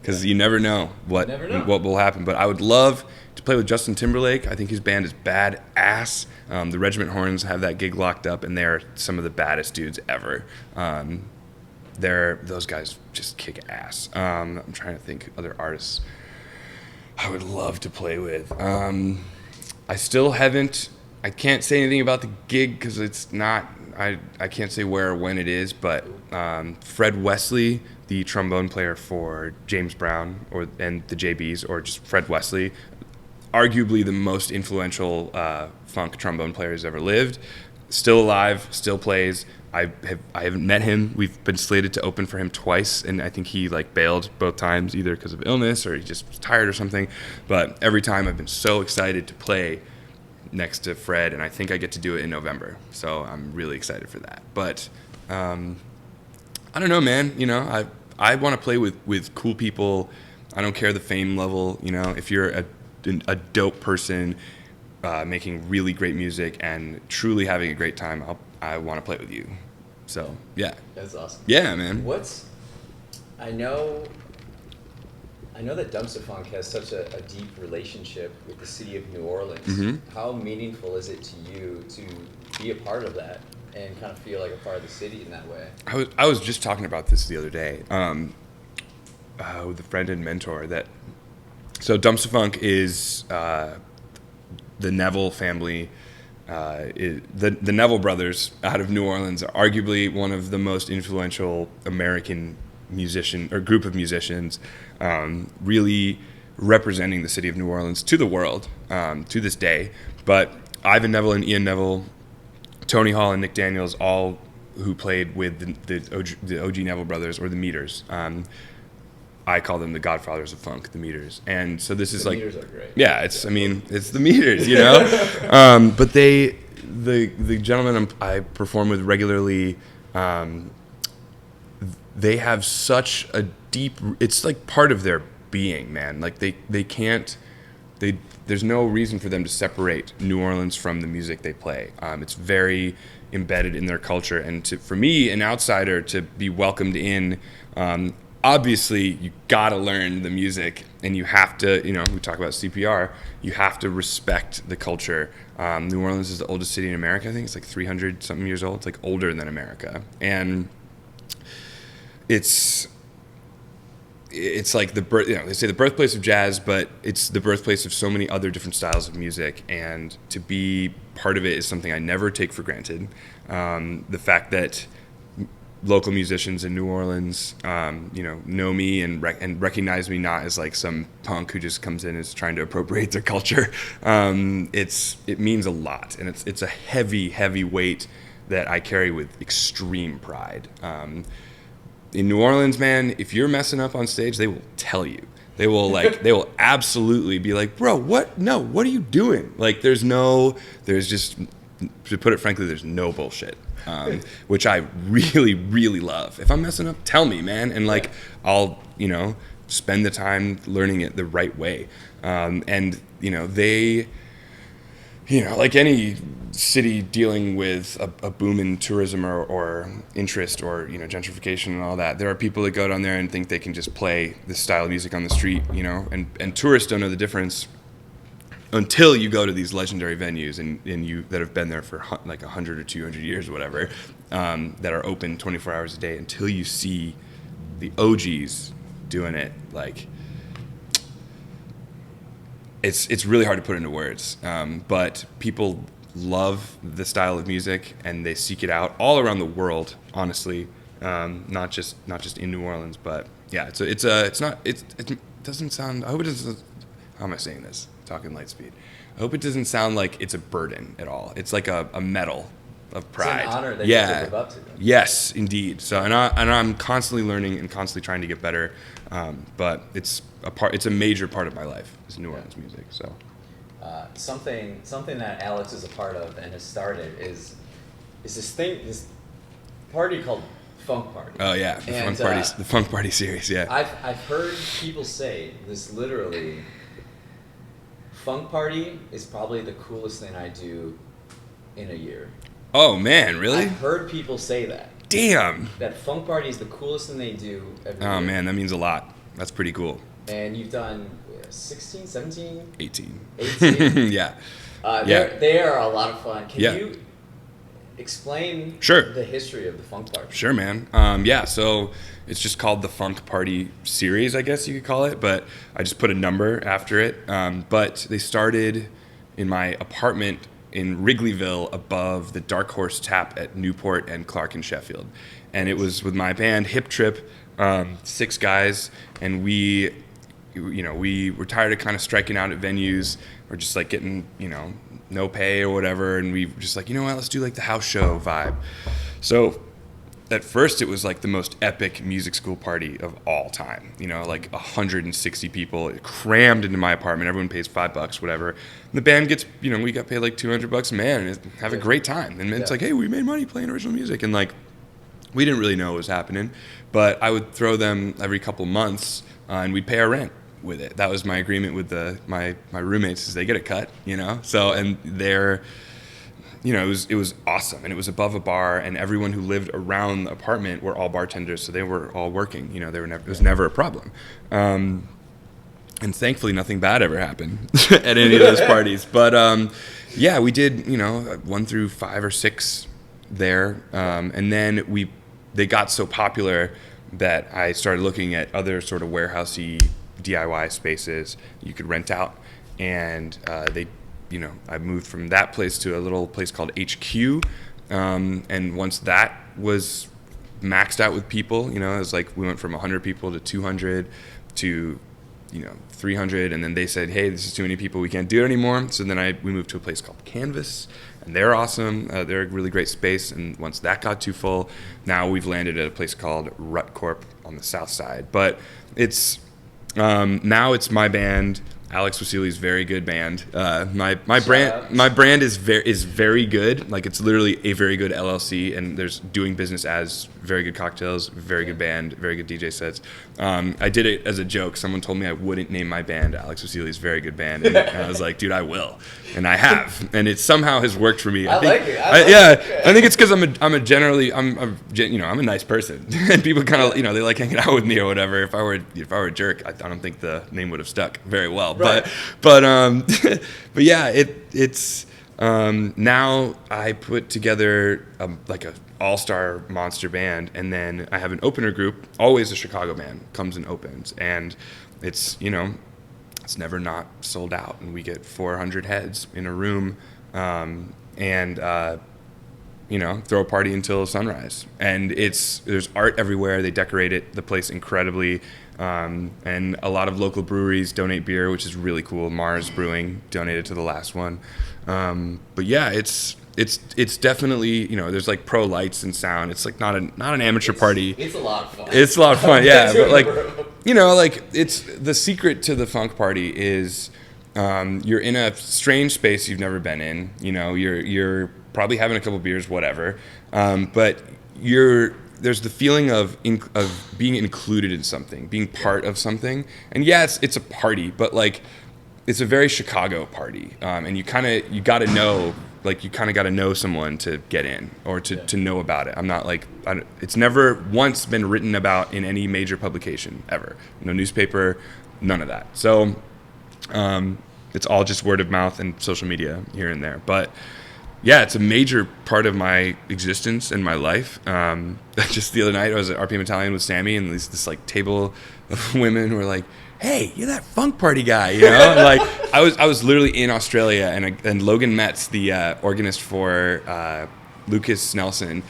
[SPEAKER 2] because you never know what will happen. But I would love to play with Justin Timberlake. I think his band is badass. The Regiment Horns have that gig locked up, and they're some of the baddest dudes ever. Those guys just kick ass. I'm trying to think other artists I would love to play with. I still haven't. I can't say anything about the gig because it's not. I can't say where or when it is. But Fred Wasily, the trombone player for James Brown and the JBs, or just Fred Wasily, arguably the most influential funk trombone player who's ever lived. Still alive, still plays. I haven't met him. We've been slated to open for him twice, and I think he like bailed both times, either because of illness or he just was tired or something. But every time I've been so excited to play next to Fred, and I think I get to do it in November. So I'm really excited for that. But I don't know, man. You know, I want to play with cool people. I don't care the fame level. You know, if you're a dope person making really great music and truly having a great time, I want to play with you. So yeah,
[SPEAKER 1] That's awesome.
[SPEAKER 2] Yeah, man.
[SPEAKER 1] I know that Dumpstaphunk has such a deep relationship with the city of New Orleans.
[SPEAKER 2] Mm-hmm.
[SPEAKER 1] How meaningful is it to you to be a part of that and kind of feel like a part of the city in that way?
[SPEAKER 2] I was just talking about this the other day with a friend and mentor. So Dumpstaphunk is the Neville family. The Neville brothers out of New Orleans are arguably one of the most influential American musician or group of musicians, really representing the city of New Orleans to the world to this day. But Ivan Neville and Ian Neville, Tony Hall and Nick Daniels, all who played with the OG Neville brothers, or the Meters. I call them the godfathers of funk, the Meters. And so this is
[SPEAKER 1] The
[SPEAKER 2] like,
[SPEAKER 1] Meters are great.
[SPEAKER 2] yeah, it's the Meters, you know. But the gentlemen I perform with regularly, they have such a deep. It's like part of their being, man. Like they can't. There's no reason for them to separate New Orleans from the music they play. It's very embedded in their culture, and for me, an outsider, to be welcomed in. Obviously, you gotta learn the music, and you have to, you know, we talk about CPR, you have to respect the culture. New Orleans is the oldest city in America. I think it's like 300 something years old. It's like older than America. And it's like they say the birthplace of jazz, but it's the birthplace of so many other different styles of music. And to be part of it is something I never take for granted. The fact that local musicians in New Orleans, know me and recognize me not as like some punk who just comes in and is trying to appropriate their culture. It means a lot, and it's a heavy weight that I carry with extreme pride. In New Orleans, man, if you're messing up on stage, they will tell you. They will absolutely be like, bro, what? No, what are you doing? Like, there's just, to put it frankly, there's no bullshit. Which I really, really love. If I'm messing up, tell me, man. And like, I'll, spend the time learning it the right way. They, like any city dealing with a boom in tourism or interest or, gentrification and all that, there are people that go down there and think they can just play this style of music on the street, and tourists don't know the difference until you go to these legendary venues and you that have been there for like 100 or 200 years or whatever, that are open 24 hours a day, until you see the OGs doing it. Like, it's really hard to put into words, but people love the style of music and they seek it out all around the world, honestly. Not just in New Orleans, but yeah, it doesn't sound, I hope it doesn't, how am I saying this? Talking light speed. I hope it doesn't sound like it's a burden at all. It's like a medal of pride.
[SPEAKER 1] It's an honor that you have to live up to them.
[SPEAKER 2] Yes, indeed. So, and I'm constantly learning and constantly trying to get better. But it's a major part of my life is New Orleans music. So,
[SPEAKER 1] something that Alex is a part of and has started is this party called Funk Party.
[SPEAKER 2] Oh yeah, the Funk Party series. Yeah.
[SPEAKER 1] I've heard people say this literally. Funk Party is probably the coolest thing I do in a year.
[SPEAKER 2] Oh man, really?
[SPEAKER 1] I've heard people say that.
[SPEAKER 2] Damn.
[SPEAKER 1] That Funk Party is the coolest thing they do every year.
[SPEAKER 2] Oh man, that means a lot. That's pretty cool.
[SPEAKER 1] And you've done 16, 17?
[SPEAKER 2] 18.
[SPEAKER 1] 18?
[SPEAKER 2] Yeah.
[SPEAKER 1] They are a lot of fun. Can
[SPEAKER 2] Yeah.
[SPEAKER 1] you explain
[SPEAKER 2] Sure.
[SPEAKER 1] the history of the Funk Party?
[SPEAKER 2] Sure, man. So it's just called the Funk Party series, I guess you could call it, but I just put a number after it. But they started in my apartment in Wrigleyville above the Dark Horse Tap at Newport and Clark and Sheffield. And it was with my band, Hip Trip, 6 guys, and we were tired of kind of striking out at venues or just like getting, no pay or whatever, and we were just like, you know what, let's do like the house show vibe. So at first it was like the most epic music school party of all time, like 160 people crammed into my apartment. Everyone pays $5, whatever. And the band gets, we got paid like $200 a man and have a great time. And it's like, hey, we made money playing original music. And like, we didn't really know what was happening, but I would throw them every couple months and we'd pay our rent with it. That was my agreement with my roommates, is they get a cut, So, and they're, it was awesome, and it was above a bar, and everyone who lived around the apartment were all bartenders, so they were all working. It was never a problem. And thankfully, nothing bad ever happened at any of those parties. But we did 1 through 5 or 6 there, and then they got so popular that I started looking at other sort of warehousey DIY spaces you could rent out, and I moved from that place to a little place called HQ, and once that was maxed out with people, it was like we went from 100 people to 200 to 300, and then they said, hey, this is too many people, we can't do it anymore. So then we moved to a place called Canvas, and they're awesome. They're a really great space, and once that got too full, now we've landed at a place called Rut Corp on the south side. But it's now it's my band, Alex Wasily's very good band. My brand is very good. Like, it's literally a very good LLC, and there's doing business as very good cocktails, very good band, very good DJ sets. I did it as a joke. Someone told me I wouldn't name my band Alex Wasily's very good band, and I was like, dude, I will, and I have, and it somehow has worked for me. I think it's because I'm a nice person, and people kind of they like hanging out with me or whatever. If I were a jerk, I don't think the name would have stuck very well. Right. But yeah, it's now I put together like a all-star monster band, and then I have an opener group. Always a Chicago band comes and opens, and it's it's never not sold out, and we get 400 heads in a room, and throw a party until sunrise. And there's art everywhere. They decorate the place incredibly. And a lot of local breweries donate beer, which is really cool. Mars Brewing donated to the last one. But yeah, it's definitely, there's like pro lights and sound. It's like not an amateur party.
[SPEAKER 1] It's a lot of fun.
[SPEAKER 2] It's a lot of fun, yeah. But like, like it's the secret to the Funk Party is you're in a strange space you've never been in. You're probably having a couple beers, whatever. But there's the feeling of being included in something, being part of something. And yeah, it's a party, but like it's a very Chicago party. And you kind of got to know someone to get in or to know about it. I'm not like, it's never once been written about in any major publication ever. No newspaper, none of that. So it's all just word of mouth and social media here and there. But yeah, it's a major part of my existence and my life. Just the other night, I was at RPM Italian with Sammy, and this like table of women were like, hey, you're that funk party guy, you know? And like I was literally in Australia, and Logan Metz, the organist for Lucas Nelson,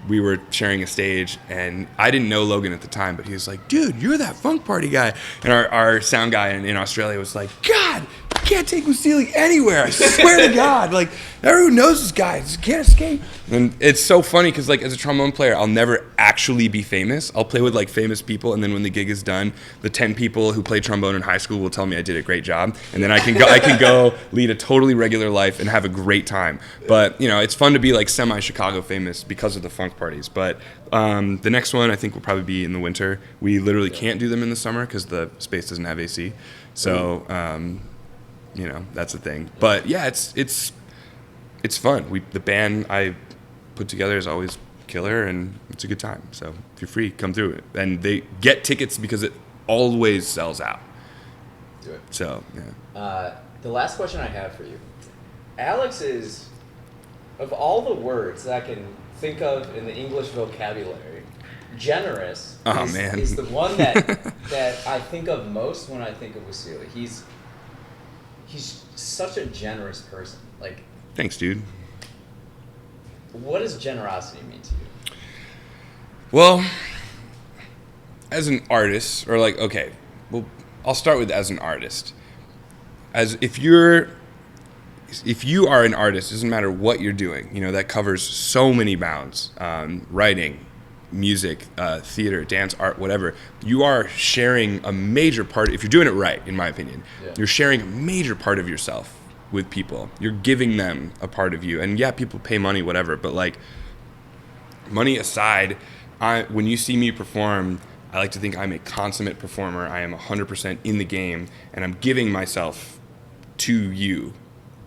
[SPEAKER 2] we were sharing a stage, and I didn't know Logan at the time, but he was like, dude, you're that funk party guy. And our sound guy in Australia was like, God, you can't take Wasily anywhere. I swear to God. Like, everyone knows this guy. Just can't escape. And it's so funny because, like, as a trombone player, I'll never actually be famous. I'll play with, like, famous people, and then when the gig is done, the 10 people who played trombone in high school will tell me I did a great job. And then I can go lead a totally regular life and have a great time. But, you know, it's fun to be, like, semi-Chicago famous because of the funk parties. But the next one I think will probably be in the winter. We literally can't do them in the summer because the space doesn't have AC. So, you know, that's the thing. But yeah, it's fun. The band I put together is always killer, and it's a good time. So if you're free, come through it. And they get tickets because it always sells out.
[SPEAKER 1] Do it.
[SPEAKER 2] So yeah.
[SPEAKER 1] The last question I have for you, Alex is, of all the words that I can think of in the English vocabulary, generous is the one that I think of most when I think of Wasily. He's such a generous person. Like,
[SPEAKER 2] thanks, dude.
[SPEAKER 1] What does generosity mean to you?
[SPEAKER 2] Well, as an artist, or like, okay, well, I'll start with as an artist. As if you are an artist, it doesn't matter what you're doing. You know, that covers so many bounds. Writing, music, theater, dance, art, whatever. You are sharing a major part. If you're doing it right, in my opinion, you're sharing a major part of yourself with people. You're giving them a part of you. And yeah, people pay money, whatever. But like, money aside, when you see me perform, I like to think I'm a consummate performer. I am 100% in the game, and I'm giving myself to you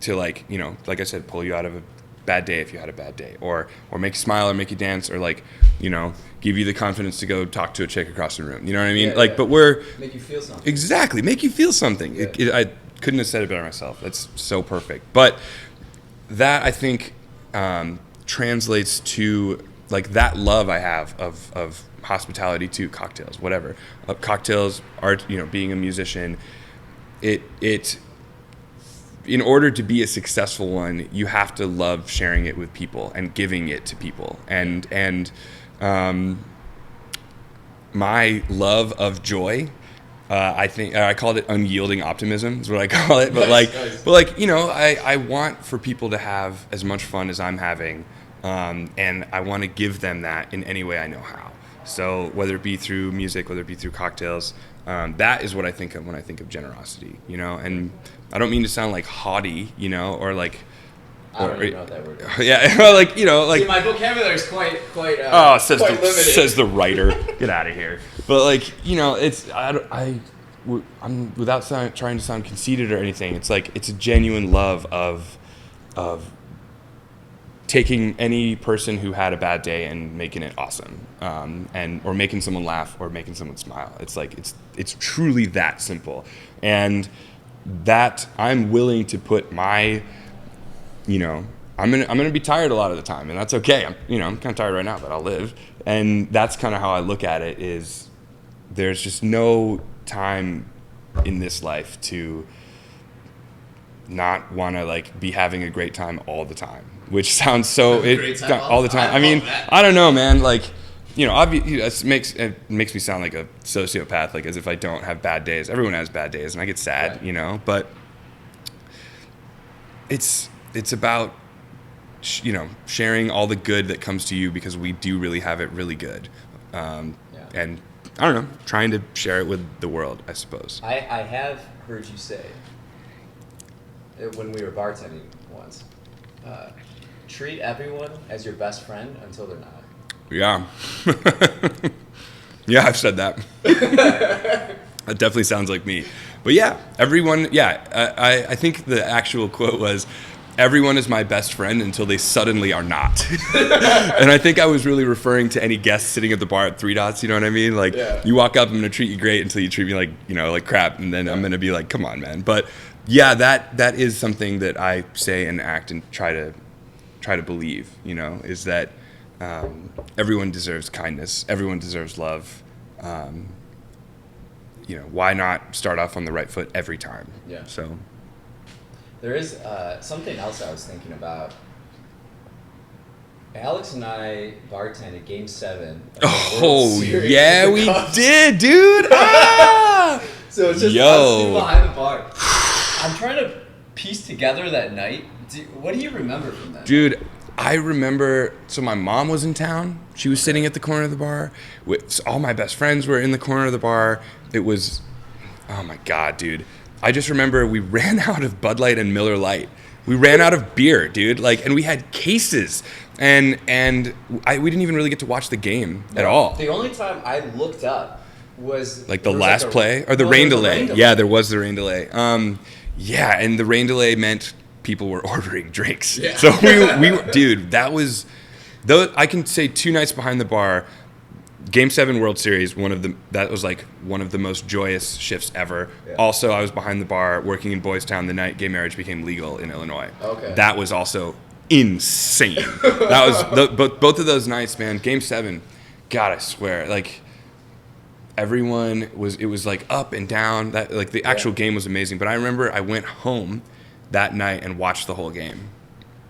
[SPEAKER 2] to, like, you know, like I said, pull you out of a bad day if you had a bad day, or make you smile, or make you dance, or, like, you know, give you the confidence to go talk to a chick across the room. You know what I mean? But we're
[SPEAKER 1] make you feel something.
[SPEAKER 2] Exactly, make you feel something.
[SPEAKER 1] Yeah.
[SPEAKER 2] I couldn't have said it better myself. That's so perfect. But that, I think, translates to, like, that love I have of hospitality to cocktails, whatever. Cocktails, art, you know, being a musician, it in order to be a successful one, you have to love sharing it with people and giving it to people. And my love of joy, I think I called it unyielding optimism is what I call it. But like, you know, I want for people to have as much fun as I'm having, and I want to give them that in any way I know how. So whether it be through music, whether it be through cocktails, that is what I think of when I think of generosity, you know. And I don't mean to sound like haughty, you know, or like,
[SPEAKER 1] I don't even know what that word is.
[SPEAKER 2] Yeah, like, you know, like.
[SPEAKER 1] See, my vocabulary is quite limited.
[SPEAKER 2] Says the writer. Get out of here. But like, you know, I'm without trying to sound conceited or anything. It's like, it's a genuine love of taking any person who had a bad day and making it awesome, or making someone laugh or making someone smile. It's like, it's truly that simple, and that I'm willing to put my, you know, I'm gonna be tired a lot of the time, and that's okay. I'm kind of tired right now, but I'll live. And that's kind of how I look at it. Is there's just no time in this life to not want to, like, be having a great time all the time, which sounds so all the time. I mean, I don't know, man. Like, you know, it makes me sound like a sociopath, like as if I don't have bad days. Everyone has bad days, and I get sad, right. You know. But it's about, you know, sharing all the good that comes to you, because we do really have it really good, and I don't know, trying to share it with the world, I suppose.
[SPEAKER 1] I have heard you say, when we were bartending once, treat everyone as your best friend until they're not.
[SPEAKER 2] Yeah. Yeah, I've said that. That definitely sounds like me. But yeah, everyone, I think the actual quote was, everyone is my best friend until they suddenly are not. And I think I was really referring to any guests sitting at the bar at Three Dots, you know what I mean? Like, You walk up, I'm going to treat you great until you treat me like, you know, like crap, and then I'm going to be like, come on, man. But yeah, that is something that I say and act and try to believe, you know, is that everyone deserves kindness, everyone deserves love. why not start off on the right foot every time?
[SPEAKER 1] Yeah.
[SPEAKER 2] So
[SPEAKER 1] there is something else I was thinking about. Alex and I bartended Game 7 of the World Series
[SPEAKER 2] yeah,
[SPEAKER 1] with the
[SPEAKER 2] we
[SPEAKER 1] Cubs.
[SPEAKER 2] did, dude. Ah!
[SPEAKER 1] So it's just us two behind the bar. I'm trying to piece together that night. What do you remember from that?
[SPEAKER 2] Dude, I remember, so my mom was in town. She was sitting at the corner of the bar. So all my best friends were in the corner of the bar. It was, oh my God, dude. I just remember we ran out of Bud Light and Miller Lite. We ran out of beer, dude. And we had cases. And we didn't even really get to watch the game at all.
[SPEAKER 1] The only time I looked up was
[SPEAKER 2] like the last play or the rain delay. Yeah, there was the rain delay. Yeah, and the rain delay meant people were ordering drinks.
[SPEAKER 1] Yeah.
[SPEAKER 2] So we dude, that was, though I can say 2 nights behind the bar, Game 7 World Series, that was like one of the most joyous shifts ever. Yeah. Also, I was behind the bar working in Boys Town the night gay marriage became legal in Illinois.
[SPEAKER 1] Okay.
[SPEAKER 2] That was also insane. That was both of those nights, man. Game 7, God, I swear, like everyone was, it was like up and down. That like the actual game was amazing. But I remember I went home that night and watched the whole game.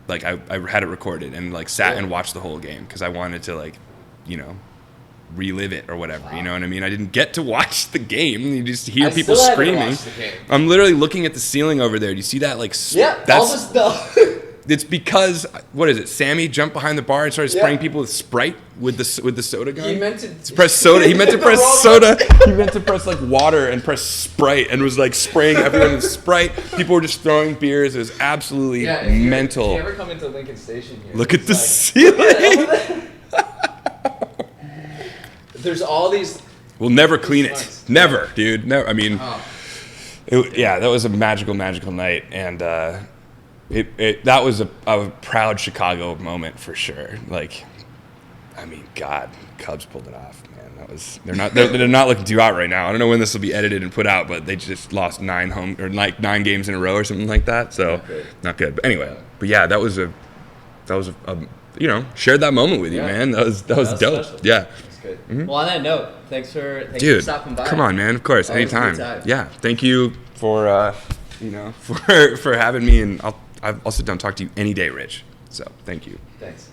[SPEAKER 2] Like I had it recorded and like sat and watched the whole game because I wanted to like, relive it or whatever. Wow. You know what I mean? I didn't get to watch the game. You just hear people screaming. I'm literally looking at the ceiling over there. Do you see that? Like
[SPEAKER 1] all the stuff.
[SPEAKER 2] It's because, what is it? Sammy jumped behind the bar and started spraying people with Sprite with the soda gun.
[SPEAKER 1] He meant to
[SPEAKER 2] press soda. He meant to press soda. He meant to press like water and press Sprite and was like spraying everyone with Sprite. People were just throwing beers. It was absolutely mental.
[SPEAKER 1] If you ever come into Lincoln Station here,
[SPEAKER 2] look at the ceiling.
[SPEAKER 1] There's all these.
[SPEAKER 2] We'll never clean it. Never, dude. Never. I mean, that was a magical night, and that was a proud Chicago moment for sure. Like, I mean, God, Cubs pulled it off, man. They're not looking too hot right now. I don't know when this will be edited and put out, but they just lost 9 games in a row or something like that. So not good. But anyway, that was a shared that moment with you, man. That was dope.
[SPEAKER 1] Special.
[SPEAKER 2] Yeah.
[SPEAKER 1] Good. Mm-hmm. Well, on that note, thanks for stopping by.
[SPEAKER 2] Come on, man. Of course, anytime. Yeah, thank you for for having me, and I'll sit down and talk to you any day, Rich. So thank you.
[SPEAKER 1] Thanks.